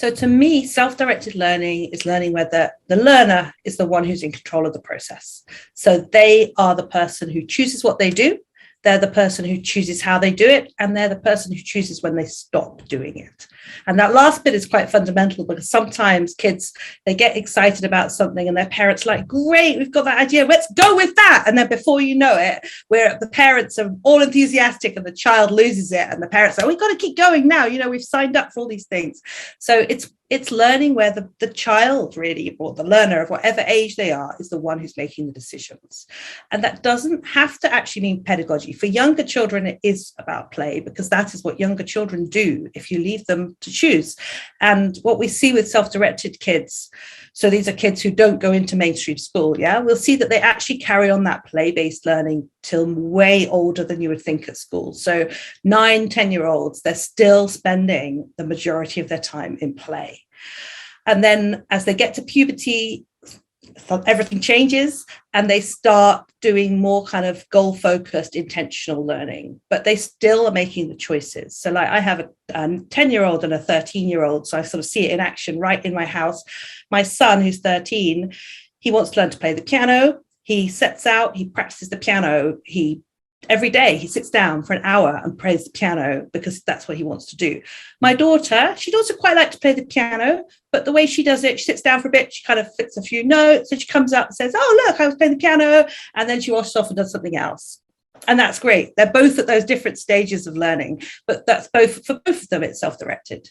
So to me, self-directed learning is learning where the learner is the one who's in control of the process. So they are the person who chooses what they do. They're the person who chooses how they do it, and they're the person who chooses when they stop doing it. And that last bit is quite fundamental, because sometimes kids, they get excited about something and their parents are like, great, we've got that idea, let's go with that. And then before you know it, where the parents are all enthusiastic and the child loses it, and the parents are, we've got to keep going now, we've signed up for all these things. So it's learning where the child really, or the learner of whatever age they are, is the one who's making the decisions. And that doesn't have to actually mean pedagogy. For younger children, it is about play, because that is what younger children do if you leave them to choose. And what we see with self-directed kids, so these are kids who don't go into mainstream school, we'll see that they actually carry on that play-based learning till way older than you would think at school. So 9-10-year-olds, they're still spending the majority of their time in play. And then as they get to puberty, everything changes and they start doing more kind of goal-focused, intentional learning, but they still are making the choices. So like I have a 10-year-old and a 13-year-old, so I sort of see it in action right in my house. My son, who's 13, he wants to learn to play the piano. He sets out, he practices the piano. Every day he sits down for an hour and plays the piano because that's what he wants to do. My daughter, she'd also quite like to play the piano, but the way she does it, she sits down for a bit, she kind of flicks a few notes, and she comes out and says, oh, look, I was playing the piano. And then she washes off and does something else. And that's great. They're both at those different stages of learning, but that's for both of them, it's self-directed.